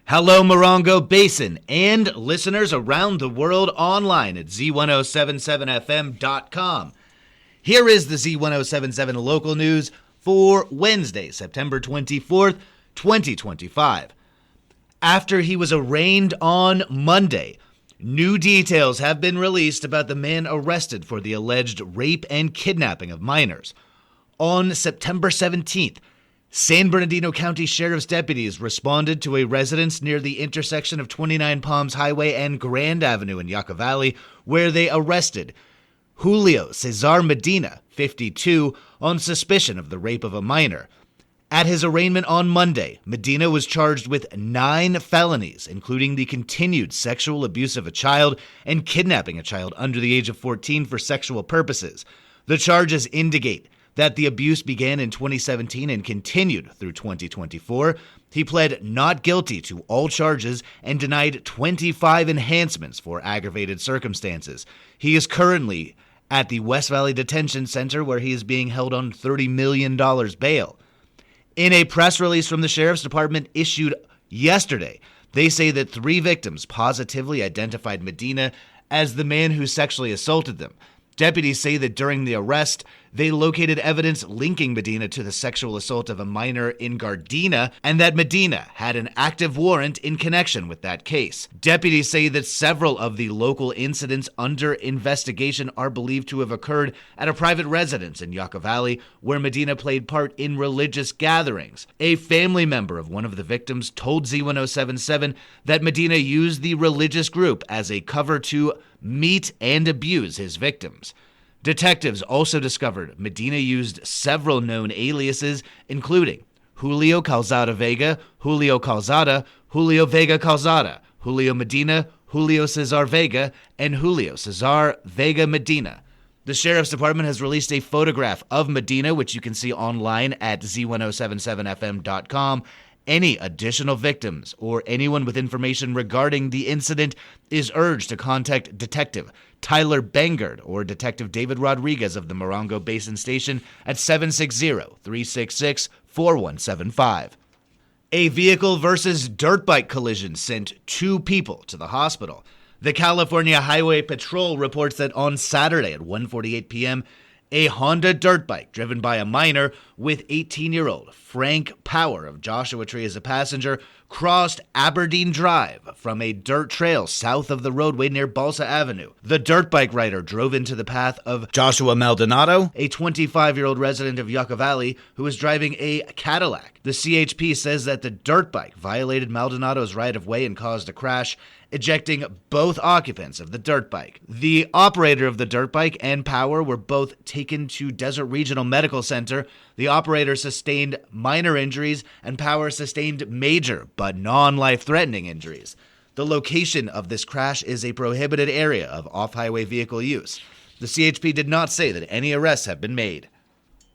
Hello, Morongo Basin and listeners around the world online at Z107.7 FM.com. Here is the Z107.7 Local News for Wednesday, September 24th, 2025. After he was arraigned on Monday, new details have been released about the man arrested for the alleged rape and kidnapping of minors. On September 17th, San Bernardino County Sheriff's deputies responded to a residence near the intersection of 29 Palms Highway and Grand Avenue in Yucca Valley, where they arrested Julio Cesar Medina, 52, on suspicion of the rape of a minor. At his arraignment on Monday, Medina was charged with 9 felonies, including the continued sexual abuse of a child and kidnapping a child under the age of 14 for sexual purposes. The charges indicate that the abuse began in 2017 and continued through 2024. He pled not guilty to all charges and denied 25 enhancements for aggravated circumstances. He is currently at the West Valley Detention Center, where he is being held on $30 million bail. In a press release from the Sheriff's Department issued yesterday, they say that 3 victims positively identified Medina as the man who sexually assaulted them. Deputies say that during the arrest, they located evidence linking Medina to the sexual assault of a minor in Gardena, and that Medina had an active warrant in connection with that case. Deputies say that several of the local incidents under investigation are believed to have occurred at a private residence in Yucca Valley, where Medina played part in religious gatherings. A family member of one of the victims told Z107.7 that Medina used the religious group as a cover to meet and abuse his victims. Detectives also discovered Medina used several known aliases, including Julio Calzada Vega, Julio Calzada, Julio Vega Calzada, Julio Medina, Julio Cesar Vega, and Julio Cesar Vega Medina. The Sheriff's Department has released a photograph of Medina, which you can see online at Z107.7 FM.com. Any additional victims or anyone with information regarding the incident is urged to contact Detective Tyler Bengard or Detective David Rodriguez of the Morongo Basin Station at 760-366-4175. A vehicle versus dirt bike collision sent 2 people to the hospital. The California Highway Patrol reports that on Saturday at 1:48 p.m., a Honda dirt bike driven by a minor with 18-year-old Frank Power of Joshua Tree as a passenger crossed Aberdeen Drive from a dirt trail south of the roadway near Balsa Avenue. The dirt bike rider drove into the path of Joshua Maldonado, a 25-year-old resident of Yucca Valley who was driving a Cadillac. The CHP says that the dirt bike violated Maldonado's right-of-way and caused a crash, ejecting both occupants of the dirt bike. The operator of the dirt bike and Power were both taken to Desert Regional Medical Center. The operator sustained minor injuries and Power sustained major but non-life-threatening injuries. The location of this crash is a prohibited area of off-highway vehicle use. The CHP did not say that any arrests have been made.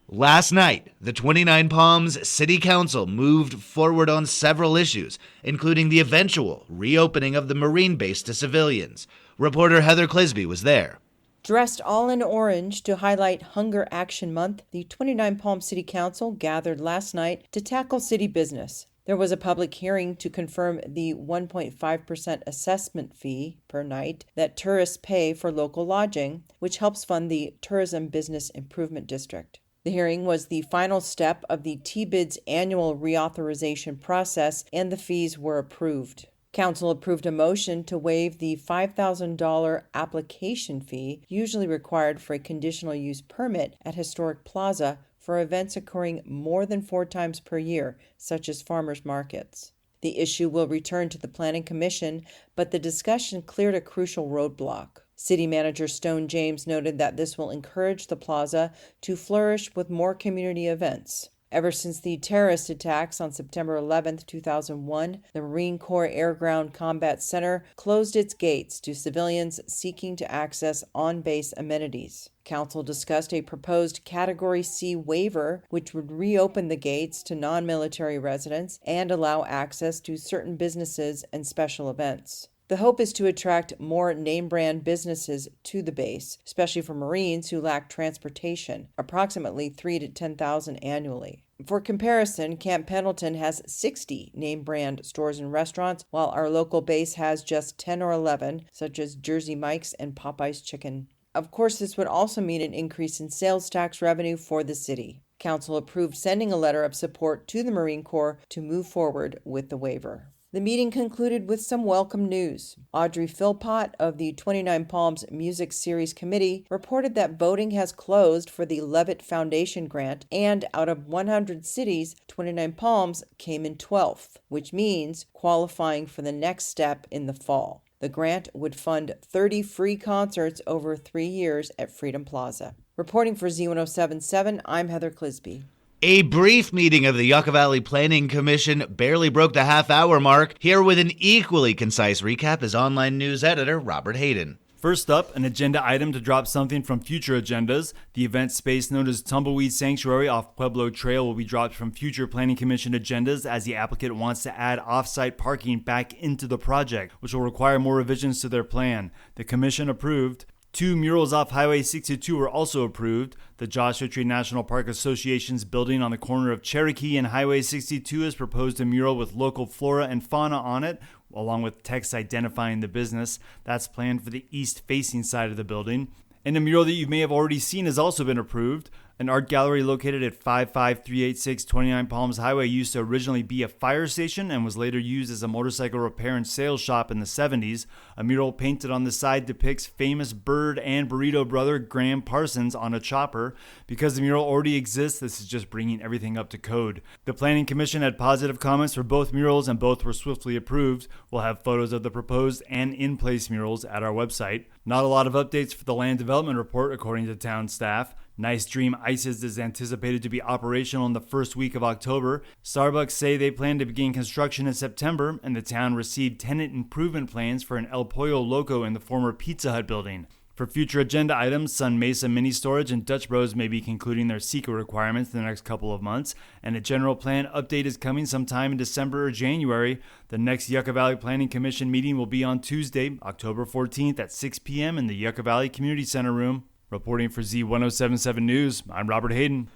Last night, the 29 Palms City Council moved forward on several issues, including the eventual reopening of the Marine base to civilians. Reporter Heather Clisby was there. Dressed all in orange to highlight Hunger Action Month, the 29 Palms City Council gathered last night to tackle city business. There was a public hearing to confirm the 1.5% assessment fee per night that tourists pay for local lodging, which helps fund the Tourism Business Improvement District. The hearing was the final step of the TBID's annual reauthorization process, and the fees were approved. Council approved a motion to waive the $5,000 application fee usually required for a conditional use permit at Historic Plaza for events occurring more than 4 times per year, such as farmers markets. The issue will return to the Planning Commission, but the discussion cleared a crucial roadblock. City Manager Stone James noted that this will encourage the plaza to flourish with more community events. Ever since the terrorist attacks on September 11, 2001, the Marine Corps Air Ground Combat Center closed its gates to civilians seeking to access on-base amenities. Council discussed a proposed Category C waiver, which would reopen the gates to non-military residents and allow access to certain businesses and special events. The hope is to attract more name-brand businesses to the base, especially for Marines who lack transportation, approximately 3,000 to 10,000 annually. For comparison, Camp Pendleton has 60 name brand stores and restaurants, while our local base has just 10 or 11, such as Jersey Mike's and Popeye's Chicken. Of course, this would also mean an increase in sales tax revenue for the city. Council approved sending a letter of support to the Marine Corps to move forward with the waiver. The meeting concluded with some welcome news. Audrey Philpott of the 29 Palms Music Series Committee reported that voting has closed for the Levitt Foundation grant, and out of 100 cities, 29 Palms came in 12th, which means qualifying for the next step in the fall. The grant would fund 30 free concerts over 3 years at Freedom Plaza. Reporting for Z107.7, I'm Heather Clisby. A brief meeting of the Yucca Valley Planning Commission barely broke the half-hour mark. Here with an equally concise recap is online news editor Robert Hayden. First up, an agenda item to drop something from future agendas. The event space known as Tumbleweed Sanctuary off Pueblo Trail will be dropped from future Planning Commission agendas as the applicant wants to add off-site parking back into the project, which will require more revisions to their plan. The commission approved. 2 murals off Highway 62 were also approved. The Joshua Tree National Park Association's building on the corner of Cherokee and Highway 62 has proposed a mural with local flora and fauna on it, along with text identifying the business. That's planned for the east-facing side of the building. And a mural that you may have already seen has also been approved. An art gallery located at 55386 29 Palms Highway used to originally be a fire station and was later used as a motorcycle repair and sales shop in the 70s. A mural painted on the side depicts famous bird and burrito brother Graham Parsons on a chopper. Because the mural already exists, this is just bringing everything up to code. The Planning Commission had positive comments for both murals and both were swiftly approved. We'll have photos of the proposed and in-place murals at our website. Not a lot of updates for the land development report, according to town staff. Nice Dream Ices is anticipated to be operational in the first week of October. Starbucks say they plan to begin construction in September, and the town received tenant improvement plans for an El Pollo Loco in the former Pizza Hut building. For future agenda items, Sun Mesa Mini Storage and Dutch Bros may be concluding their secret requirements in the next couple of months, and a general plan update is coming sometime in December or January. The next Yucca Valley Planning Commission meeting will be on Tuesday, October 14th at 6 p.m. in the Yucca Valley Community Center room. Reporting for Z107.7 News, I'm Robert Hayden.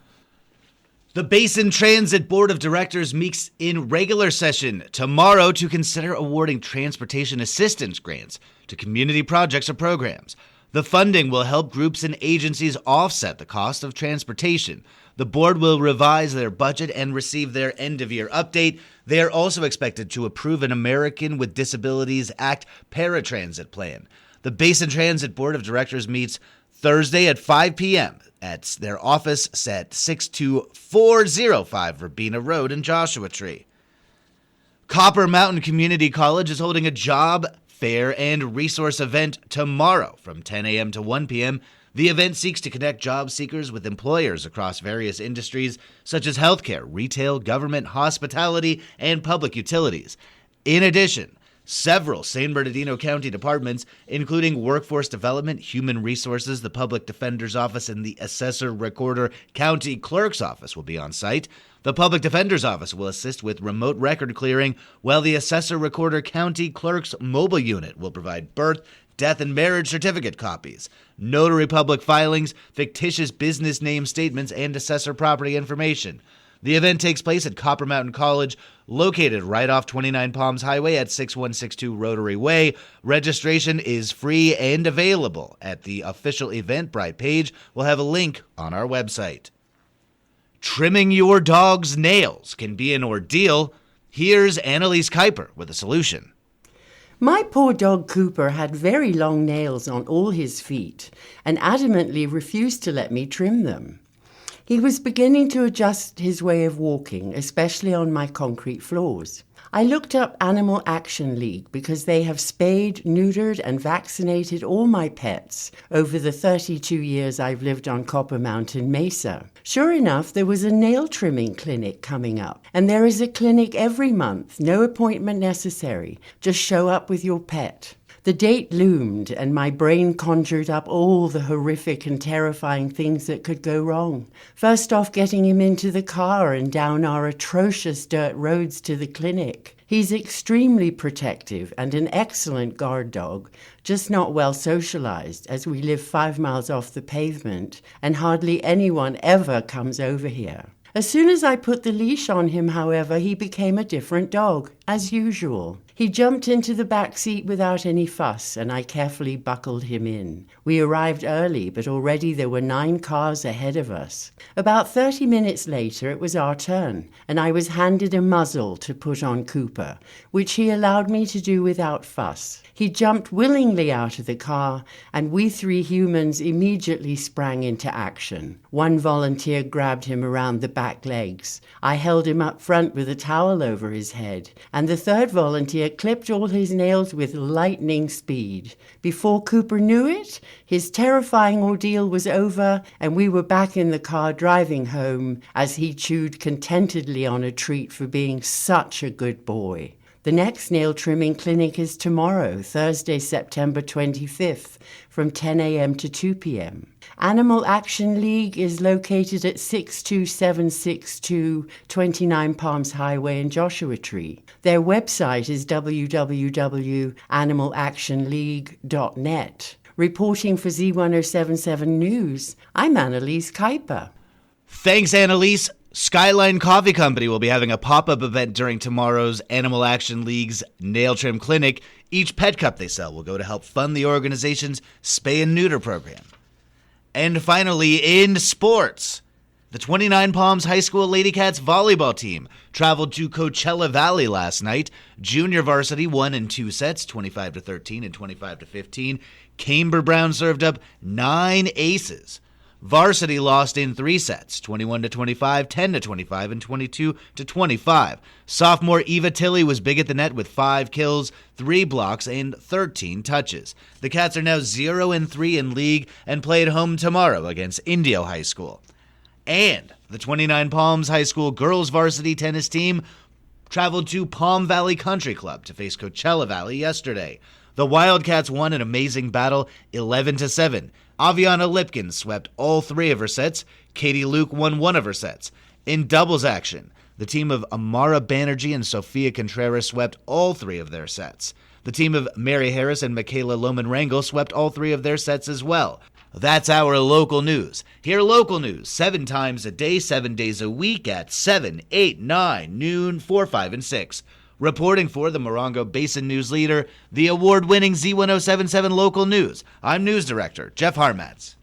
The Basin Transit Board of Directors meets in regular session tomorrow to consider awarding transportation assistance grants to community projects or programs. The funding will help groups and agencies offset the cost of transportation. The board will revise their budget and receive their end-of-year update. They are also expected to approve an American with Disabilities Act paratransit plan. The Basin Transit Board of Directors meets Thursday at 5 p.m. at their office at 62405 Verbena Road in Joshua Tree. Copper Mountain Community College is holding a job fair and resource event tomorrow from 10 a.m. to 1 p.m. The event seeks to connect job seekers with employers across various industries such as healthcare, retail, government, hospitality, and public utilities. In addition, several San Bernardino County departments, including Workforce Development, Human Resources, the Public Defender's Office, and the Assessor Recorder County Clerk's Office will be on site. The Public Defender's Office will assist with remote record clearing, while the Assessor Recorder County Clerk's mobile unit will provide birth, death, and marriage certificate copies, notary public filings, fictitious business name statements, and assessor property information. The event takes place at Copper Mountain College, located right off 29 Palms Highway at 6162 Rotary Way. Registration is free and available at the official Eventbrite page. We'll have a link on our website. Trimming your dog's nails can be an ordeal. Here's Annalise Kuiper with a solution. My poor dog Cooper had very long nails on all his feet and adamantly refused to let me trim them. He was beginning to adjust his way of walking, especially on my concrete floors. I looked up Animal Action League because they have spayed, neutered, and vaccinated all my pets over the 32 years I've lived on Copper Mountain Mesa. Sure enough, there was a nail trimming clinic coming up, and there is a clinic every month, no appointment necessary. Just show up with your pet. The date loomed, and my brain conjured up all the horrific and terrifying things that could go wrong. First off, getting him into the car and down our atrocious dirt roads to the clinic. He's extremely protective and an excellent guard dog, just not well socialized, as we live 5 miles off the pavement, and hardly anyone ever comes over here. As soon as I put the leash on him, however, he became a different dog, as usual. He jumped into the back seat without any fuss, and I carefully buckled him in. We arrived early, but already there were 9 cars ahead of us. About 30 minutes later, it was our turn, and I was handed a muzzle to put on Cooper, which he allowed me to do without fuss. He jumped willingly out of the car, and we 3 humans immediately sprang into action. One volunteer grabbed him around the back legs. I held him up front with a towel over his head, and the third volunteer clipped all his nails with lightning speed. Before Cooper knew it, his terrifying ordeal was over, and we were back in the car driving home as he chewed contentedly on a treat for being such a good boy. The next nail trimming clinic is tomorrow, Thursday, September 25th, from 10 a.m. to 2 p.m. Animal Action League is located at 62762 29 Palms Highway in Joshua Tree. Their website is www.animalactionleague.net. Reporting for Z107.7 News, I'm Annalise Kuiper. Thanks, Annalise. Skyline Coffee Company will be having a pop-up event during tomorrow's Animal Action League's Nail Trim Clinic. Each pet cup they sell will go to help fund the organization's spay and neuter program. And finally, in sports, the 29 Palms High School Lady Cats volleyball team traveled to Coachella Valley last night. Junior varsity won in 2 sets, 25-13 and 25-15. Camber Brown served up 9 aces. Varsity lost in 3 sets, 21-25, 10-25, and 22-25. Sophomore Eva Tilley was big at the net with 5 kills, 3 blocks, and 13 touches. The Cats are now 0-3 in league and play at home tomorrow against Indio High School. And the 29 Palms High School girls varsity tennis team traveled to Palm Valley Country Club to face Coachella Valley yesterday. The Wildcats won an amazing battle, 11-7. Aviana Lipkin swept all 3 of her sets. Katie Luke won 1 of her sets. In doubles action, the team of Amara Banerjee and Sofia Contreras swept all 3 of their sets. The team of Mary Harris and Michaela Lohman-Rangel swept all 3 of their sets as well. That's our local news. Hear local news 7 times a day, 7 days a week at 7, 8, 9, noon, 4, 5, and 6. Reporting for the Morongo Basin News Leader, the award-winning Z107.7 Local News, I'm News Director Jeff Harmatz.